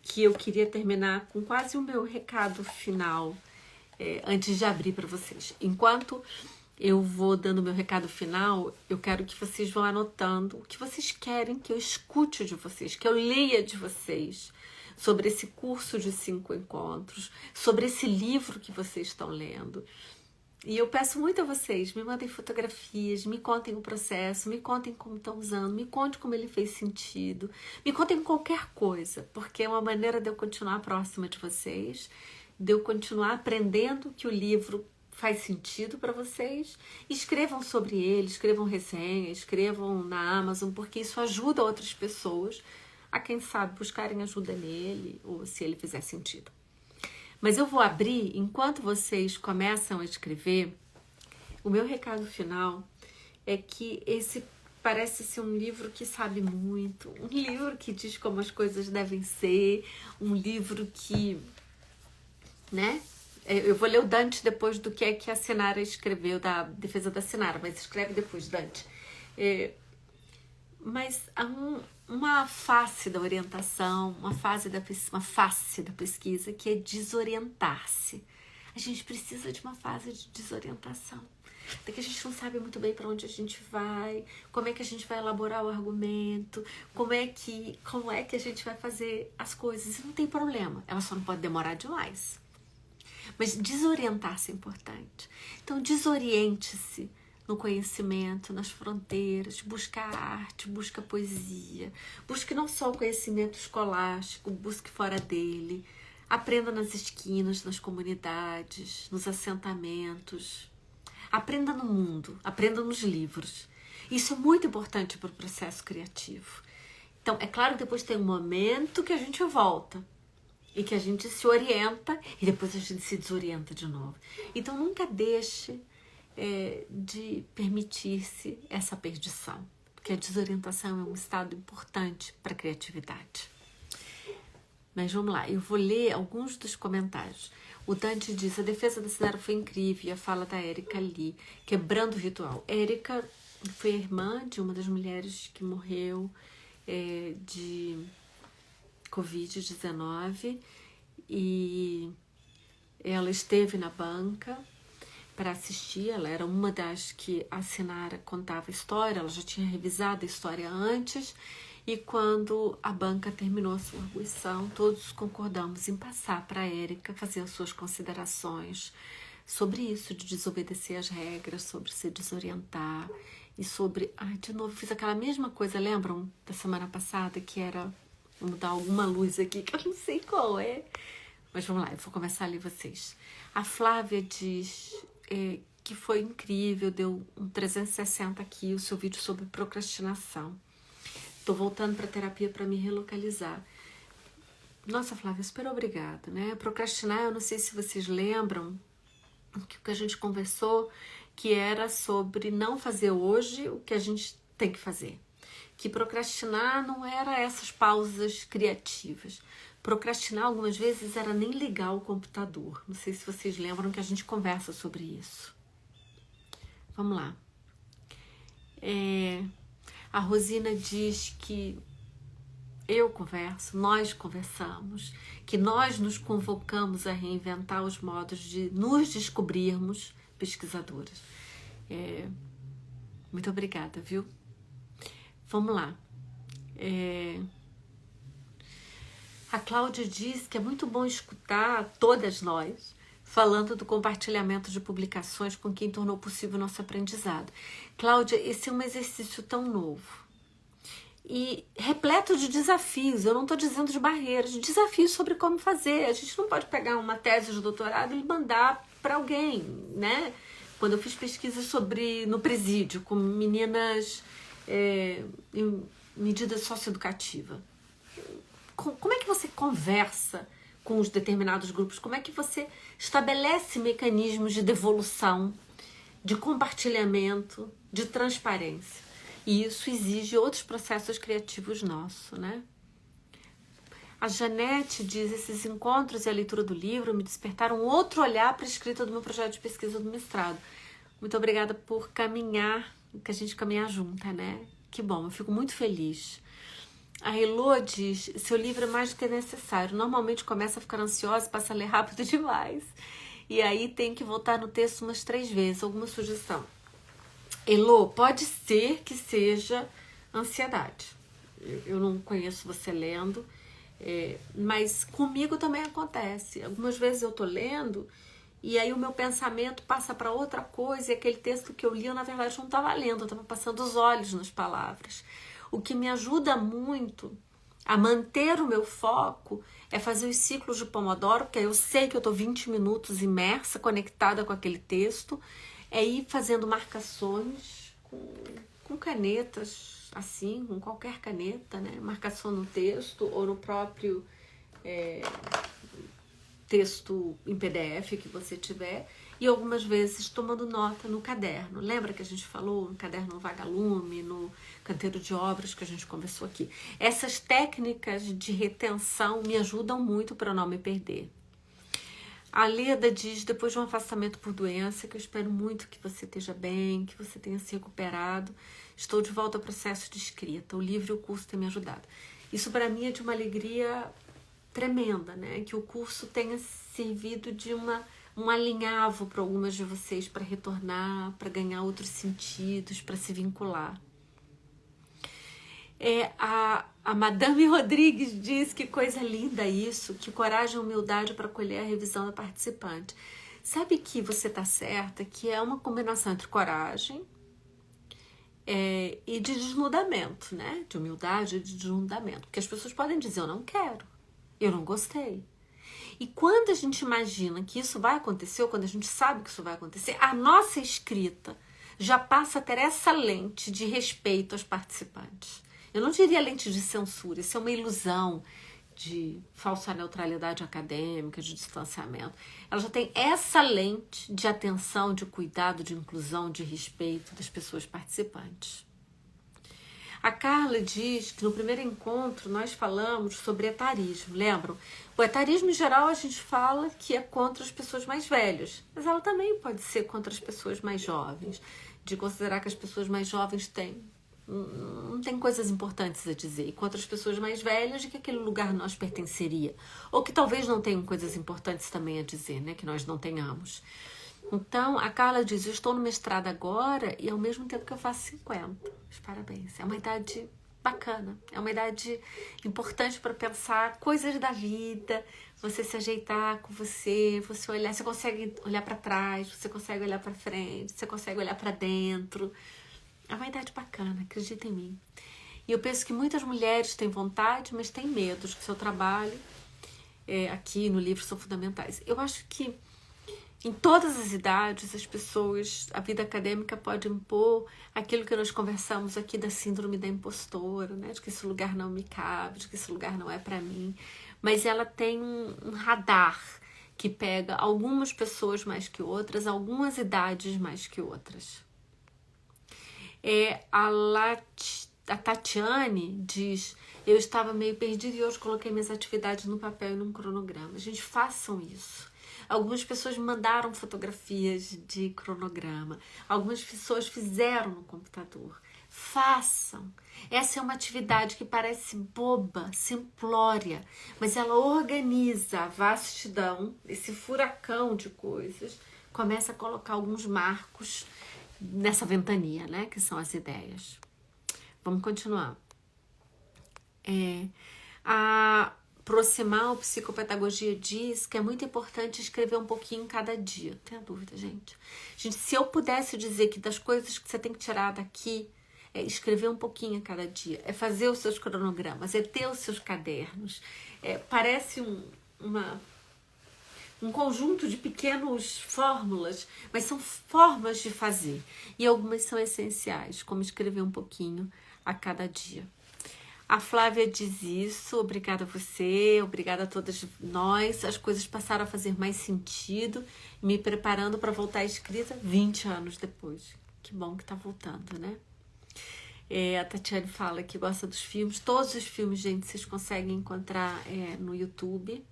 que eu queria terminar com quase o meu recado final, antes de abrir para vocês. Enquanto eu vou dando meu recado final, eu quero que vocês vão anotando o que vocês querem que eu escute de vocês, que eu leia de vocês, sobre esse curso de 5 encontros, sobre esse livro que vocês estão lendo. E eu peço muito a vocês, me mandem fotografias, me contem o processo, me contem como estão usando, me contem como ele fez sentido, me contem qualquer coisa, porque é uma maneira de eu continuar próxima de vocês, de eu continuar aprendendo que o livro faz sentido para vocês. Escrevam sobre ele, escrevam resenha, escrevam na Amazon, porque isso ajuda outras pessoas a, quem sabe, buscarem ajuda nele, ou se ele fizer sentido. Mas eu vou abrir, enquanto vocês começam a escrever, o meu recado final é que esse parece ser um livro que sabe muito, um livro que diz como as coisas devem ser, um livro que, né? Eu vou ler o Dante depois do que é que a Sinara escreveu, da defesa da Sinara, mas escreve depois, Dante. Mas há uma face da orientação, uma face da pesquisa que é desorientar-se. A gente precisa de uma fase de desorientação. Porque a gente não sabe muito bem para onde a gente vai, como é que a gente vai elaborar o argumento, como é que a gente vai fazer as coisas. E não tem problema, ela só não pode demorar demais. Mas desorientar-se é importante. Então, desoriente-se no conhecimento, nas fronteiras, busca arte, busca poesia, busque não só o conhecimento escolástico, busque fora dele, aprenda nas esquinas, nas comunidades, nos assentamentos, aprenda no mundo, aprenda nos livros. Isso é muito importante para o processo criativo. Então, é claro que depois tem um momento que a gente volta e que a gente se orienta e depois a gente se desorienta de novo. Então, nunca deixe de permitir-se essa perdição, porque a desorientação é um estado importante para a criatividade. Mas vamos lá, eu vou ler alguns dos comentários. O Dante diz: a defesa da Sinara foi incrível, e a fala da Érica Lee, quebrando o ritual. Érica foi a irmã de uma das mulheres que morreu de Covid-19 e ela esteve na banca para assistir. Ela era uma das que a Sinara contava a história, ela já tinha revisado a história antes, e quando a banca terminou a sua arguição, todos concordamos em passar para a Érica fazer as suas considerações sobre isso, de desobedecer as regras, sobre se desorientar e sobre... de novo, fiz aquela mesma coisa, lembram da semana passada, que era... Vamos dar alguma luz aqui, que eu não sei qual é. Mas vamos lá, eu vou começar a ler vocês. A Flávia diz que foi incrível, deu um 360 aqui, o seu vídeo sobre procrastinação. Tô voltando para terapia para me relocalizar. Nossa, Flávia, super obrigada, né? Procrastinar, eu não sei se vocês lembram que a gente conversou, que era sobre não fazer hoje o que a gente tem que fazer. Que procrastinar não era essas pausas criativas. Procrastinar algumas vezes era nem ligar o computador. Não sei se vocês lembram que a gente conversa sobre isso. Vamos lá. A Rosina diz que nós conversamos, que nós nos convocamos a reinventar os modos de nos descobrirmos pesquisadoras. Muito obrigada, viu? Vamos lá. A Cláudia diz que é muito bom escutar todas nós falando do compartilhamento de publicações com quem tornou possível o nosso aprendizado. Cláudia, esse é um exercício tão novo e repleto de desafios. Eu não estou dizendo de barreiras, de desafios sobre como fazer. A gente não pode pegar uma tese de doutorado e mandar para alguém, né? Quando eu fiz pesquisa no presídio, com meninas em medida socioeducativa, como é que você conversa com os determinados grupos? Como é que você estabelece mecanismos de devolução, de compartilhamento, de transparência? E isso exige outros processos criativos nossos, né? A Janete diz: esses encontros e a leitura do livro me despertaram outro olhar para a escrita do meu projeto de pesquisa do mestrado. Muito obrigada por caminhar, que a gente caminhar junta, né? Que bom, eu fico muito feliz. A Elô diz: seu livro é mais do que necessário. Normalmente começa a ficar ansiosa e passa a ler rápido demais. E aí tem que voltar no texto umas 3 vezes. Alguma sugestão? Elô, pode ser que seja ansiedade. Eu não conheço você lendo, mas comigo também acontece. Algumas vezes eu tô lendo e aí o meu pensamento passa para outra coisa, e aquele texto que eu li, eu na verdade não estava lendo, eu estava passando os olhos nas palavras. O que me ajuda muito a manter o meu foco é fazer os ciclos de Pomodoro, porque aí eu sei que eu estou 20 minutos imersa, conectada com aquele texto, é ir fazendo marcações com canetas, assim, com qualquer caneta, né? Marcação no texto ou no próprio texto em PDF que você tiver, e algumas vezes tomando nota no caderno. Lembra que a gente falou no caderno vagalume, no canteiro de obras que a gente conversou aqui? Essas técnicas de retenção me ajudam muito para não me perder. A Leda diz, depois de um afastamento por doença, que eu espero muito que você esteja bem, que você tenha se recuperado. Estou de volta ao processo de escrita. O livro e o curso têm me ajudado. Isso para mim é de uma alegria tremenda, né? Que o curso tenha servido de um alinhavo para algumas de vocês para retornar, para ganhar outros sentidos, para se vincular. A Madame Rodrigues diz que coisa linda isso, que coragem e humildade para acolher a revisão da participante. Sabe que você está certa, que é uma combinação entre coragem e de desnudamento, né? De humildade e de desnudamento. Porque as pessoas podem dizer, eu não quero, eu não gostei. E quando a gente imagina que isso vai acontecer, ou quando a gente sabe que isso vai acontecer, a nossa escrita já passa a ter essa lente de respeito aos participantes. Eu não diria lente de censura, isso é uma ilusão de falsa neutralidade acadêmica, de distanciamento. Ela já tem essa lente de atenção, de cuidado, de inclusão, de respeito das pessoas participantes. A Carla diz que no primeiro encontro nós falamos sobre etarismo, lembram? O etarismo em geral a gente fala que é contra as pessoas mais velhas, mas ela também pode ser contra as pessoas mais jovens, de considerar que as pessoas mais jovens não tem coisas importantes a dizer, e contra as pessoas mais velhas de que aquele lugar nós pertenceria, ou que talvez não tenham coisas importantes também a dizer, né, que nós não tenhamos. Então, a Carla diz, eu estou no mestrado agora e ao mesmo tempo que eu faço 50. Mas parabéns, é uma idade bacana, é uma idade importante para pensar coisas da vida, você se ajeitar com você olhar, você consegue olhar para trás, você consegue olhar para frente, você consegue olhar para dentro. É uma idade bacana, acredita em mim. E eu penso que muitas mulheres têm vontade, mas têm medo de que seu trabalho aqui no livro são fundamentais. Eu acho que em todas as idades, as pessoas, a vida acadêmica pode impor aquilo que nós conversamos aqui da síndrome da impostora, né? De que esse lugar não me cabe, de que esse lugar não é para mim. Mas ela tem um radar que pega algumas pessoas mais que outras, algumas idades mais que outras. A Tatiane diz, eu estava meio perdida e hoje coloquei minhas atividades no papel e num cronograma. Gente, façam isso. Algumas pessoas me mandaram fotografias de cronograma. Algumas pessoas fizeram no computador. Façam. Essa é uma atividade que parece boba, simplória, mas ela organiza a vastidão, esse furacão de coisas, começa a colocar alguns marcos nessa ventania, né? Que são as ideias. Vamos continuar. A Proximal Psicopedagogia diz que é muito importante escrever um pouquinho cada dia. Não tenha dúvida, gente. Gente, se eu pudesse dizer que das coisas que você tem que tirar daqui é escrever um pouquinho a cada dia, é fazer os seus cronogramas, é ter os seus cadernos. Parece um conjunto de pequenas fórmulas, mas são formas de fazer. E algumas são essenciais, como escrever um pouquinho a cada dia. A Flávia diz isso, obrigada a você, obrigada a todas nós. As coisas passaram a fazer mais sentido, me preparando para voltar à escrita 20 anos depois. Que bom que tá voltando, né? A Tatiane fala que gosta dos filmes. Todos os filmes, gente, vocês conseguem encontrar no YouTube.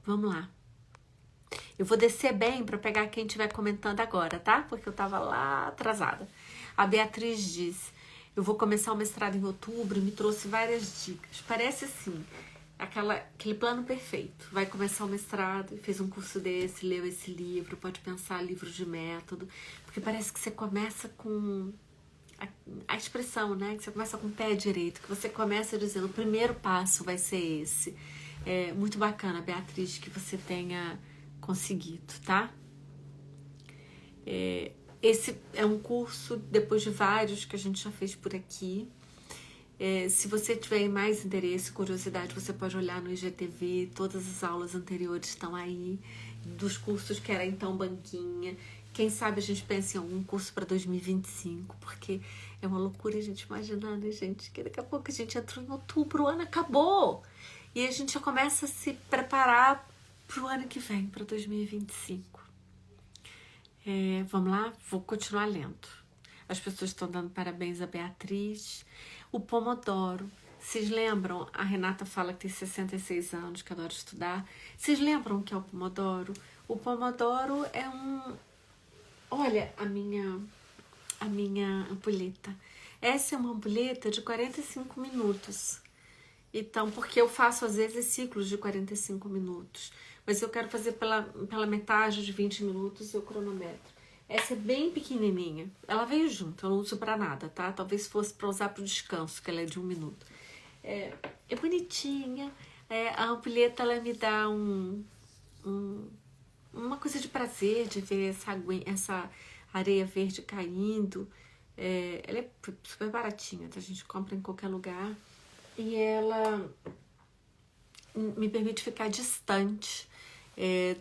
Vamos lá. Eu vou descer bem para pegar quem estiver comentando agora, tá? Porque eu tava lá atrasada. A Beatriz diz... Eu vou começar o mestrado em outubro, me trouxe várias dicas. Parece assim, aquele plano perfeito. Vai começar o mestrado, fez um curso desse, leu esse livro, pode pensar livro de método. Porque parece que você começa com a expressão, né? Que você começa com o pé direito, que você começa dizendo, o primeiro passo vai ser esse. É muito bacana, Beatriz, que você tenha conseguido, tá? Esse é um curso, depois de vários que a gente já fez por aqui. Se você tiver mais interesse, curiosidade, você pode olhar no IGTV, todas as aulas anteriores estão aí, dos cursos que era então banquinha. Quem sabe a gente pensa em algum curso para 2025, porque é uma loucura a gente imaginar, né, gente? Que daqui a pouco a gente entrou em outubro, o ano acabou! E a gente já começa a se preparar pro ano que vem, para 2025. Vamos lá, vou continuar lendo. As pessoas estão dando parabéns a Beatriz. O Pomodoro. Vocês lembram? A Renata fala que tem 66 anos, que adora estudar. Vocês lembram o que é o Pomodoro? O Pomodoro é um... Olha a minha ampulheta. Essa é uma ampulheta de 45 minutos. Então, porque eu faço às vezes ciclos de 45 minutos. Mas eu quero fazer pela metade de 20 minutos, eu cronometro. Essa é bem pequenininha. Ela veio junto, eu não uso pra nada, tá? Talvez fosse pra usar pro descanso, que ela é de 1 minuto. É bonitinha. A ampulheta, ela me dá uma coisa de prazer de ver essa areia verde caindo. Ela é super baratinha, tá? A gente compra em qualquer lugar. E ela me permite ficar distante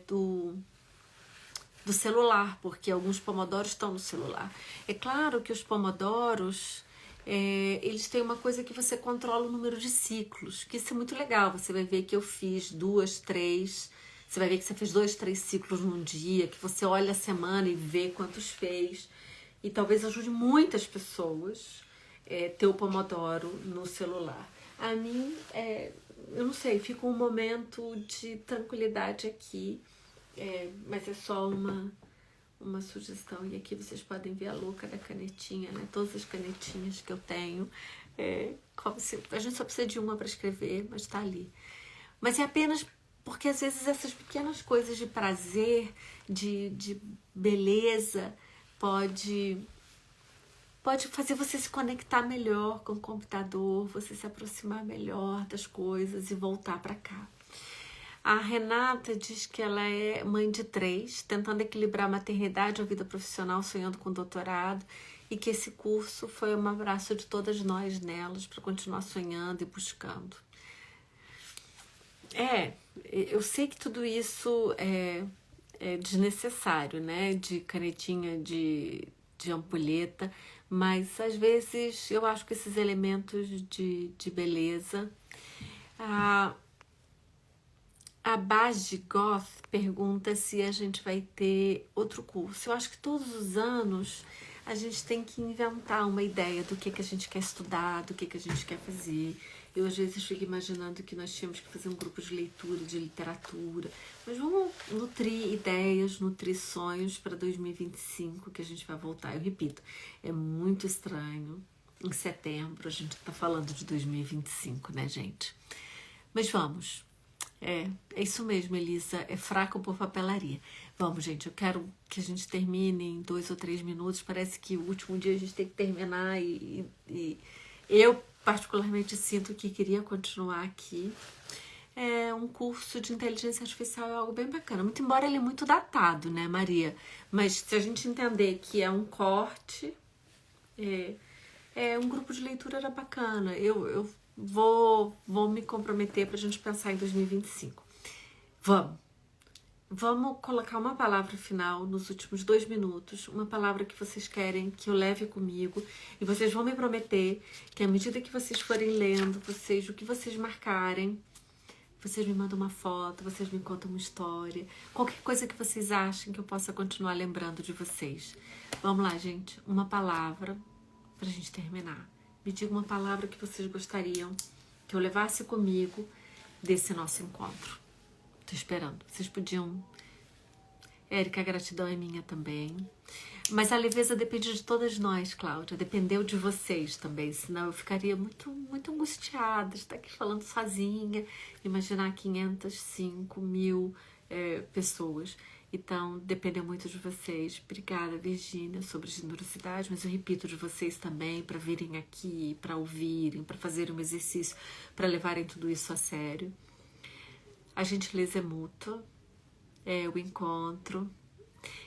do celular, porque alguns pomodoros estão no celular. É claro que os pomodoros, eles têm uma coisa que você controla o número de ciclos, que isso é muito legal. Você vai ver que eu fiz 2, 3, você vai ver que você fez 2, 3 ciclos num dia, que você olha a semana e vê quantos fez. E talvez ajude muitas pessoas ter o pomodoro no celular. A mim, eu não sei, fica um momento de tranquilidade aqui, mas é só uma sugestão. E aqui vocês podem ver a louca da canetinha, né? Todas as canetinhas que eu tenho. A gente só precisa de uma para escrever, mas tá ali. Mas é apenas porque às vezes essas pequenas coisas de prazer, de beleza, pode fazer você se conectar melhor com o computador, você se aproximar melhor das coisas e voltar para cá. A Renata diz que ela é mãe de 3, tentando equilibrar a maternidade e a vida profissional, sonhando com doutorado, e que esse curso foi um abraço de todas nós nelas para continuar sonhando e buscando. Eu sei que tudo isso é desnecessário, né? De canetinha, de ampulheta, mas às vezes eu acho que esses elementos de beleza. A Bage Goth pergunta se a gente vai ter outro curso. Eu acho que todos os anos a gente tem que inventar uma ideia do que a gente quer estudar, do que a gente quer fazer. Eu às vezes fico imaginando que nós tínhamos que fazer um grupo de leitura, de literatura. Mas vamos nutrir ideias, nutrir sonhos para 2025, que a gente vai voltar. Eu repito, é muito estranho. Em setembro a gente tá falando de 2025, né, gente? Mas vamos. É isso mesmo, Elisa. É fraco por papelaria. Vamos, gente, eu quero que a gente termine em 2 ou 3 minutos. Parece que o último dia a gente tem que terminar e eu particularmente sinto que queria continuar aqui. Um curso de inteligência artificial é algo bem bacana, muito embora ele é muito datado, né, Maria? Mas se a gente entender que é um corte, um grupo de leitura era bacana. Eu vou me comprometer pra gente pensar em 2025. Vamos colocar uma palavra final nos últimos 2 minutos, uma palavra que vocês querem que eu leve comigo, e vocês vão me prometer que à medida que vocês forem lendo, o que vocês marcarem, vocês me mandam uma foto, vocês me contam uma história, qualquer coisa que vocês achem que eu possa continuar lembrando de vocês. Vamos lá, gente, uma palavra pra gente terminar. Me diga uma palavra que vocês gostariam que eu levasse comigo desse nosso encontro. Tô esperando. Vocês podiam... Érica, a gratidão é minha também. Mas a leveza depende de todas nós, Cláudia. Dependeu de vocês também. Senão eu ficaria muito, muito angustiada de estar aqui falando sozinha. Imaginar 505 mil pessoas. Então, dependeu muito de vocês. Obrigada, Virgínia, sobre generosidade. Mas eu repito de vocês também, para virem aqui, para ouvirem, para fazerem um exercício, para levarem tudo isso a sério. A gentileza é mútua, o encontro.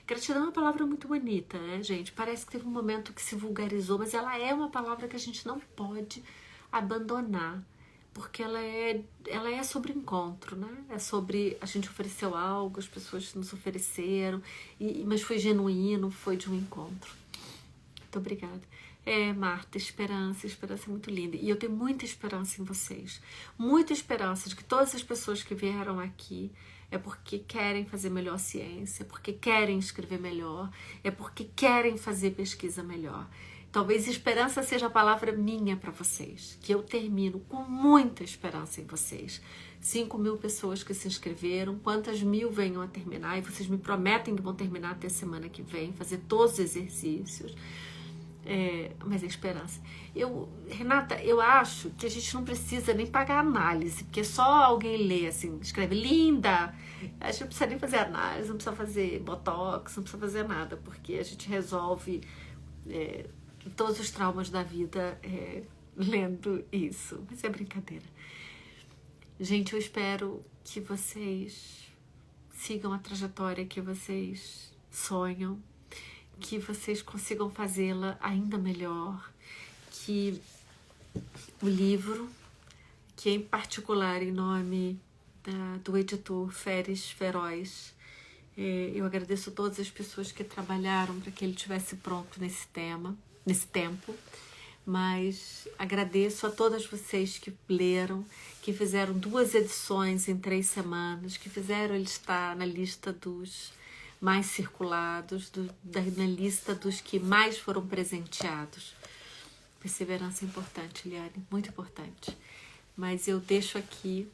Gratidão é uma palavra muito bonita, né, gente? Parece que teve um momento que se vulgarizou, mas ela é uma palavra que a gente não pode abandonar, porque ela é sobre encontro, né? É sobre a gente ofereceu algo, as pessoas nos ofereceram, mas foi genuíno, foi de um encontro. Muito obrigada. Marta, esperança é muito linda. E eu tenho muita esperança em vocês. Muita esperança de que todas as pessoas que vieram aqui é porque querem fazer melhor ciência, é porque querem escrever melhor, é porque querem fazer pesquisa melhor. Talvez esperança seja a palavra minha para vocês, que eu termino com muita esperança em vocês. 5.000 pessoas que se inscreveram, quantas mil venham a terminar, e vocês me prometem que vão terminar até semana que vem, fazer todos os exercícios. Mas é esperança. Renata, eu acho que a gente não precisa nem pagar análise, porque só alguém lê assim, escreve linda. A gente não precisa nem fazer análise, não precisa fazer botox, não precisa fazer nada, porque a gente resolve todos os traumas da vida lendo isso. Mas é brincadeira. Gente, eu espero que vocês sigam a trajetória que vocês sonham, que vocês consigam fazê-la ainda melhor, que o livro, que em particular em nome do editor Feres Feroz, eu agradeço a todas as pessoas que trabalharam para que ele estivesse pronto nesse tempo, mas agradeço a todas vocês que leram, que fizeram 2 edições em 3 semanas, que fizeram ele estar na lista dos mais circulados, na lista dos que mais foram presenteados. Perseverança é importante, Liane, muito importante. Mas eu deixo aqui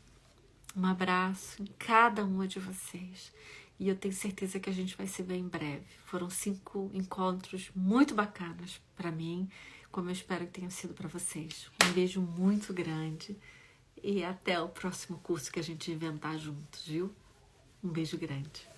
um abraço em cada uma de vocês. E eu tenho certeza que a gente vai se ver em breve. Foram 5 encontros muito bacanas para mim, como eu espero que tenham sido para vocês. Um beijo muito grande e até o próximo curso que a gente inventar juntos, viu? Um beijo grande.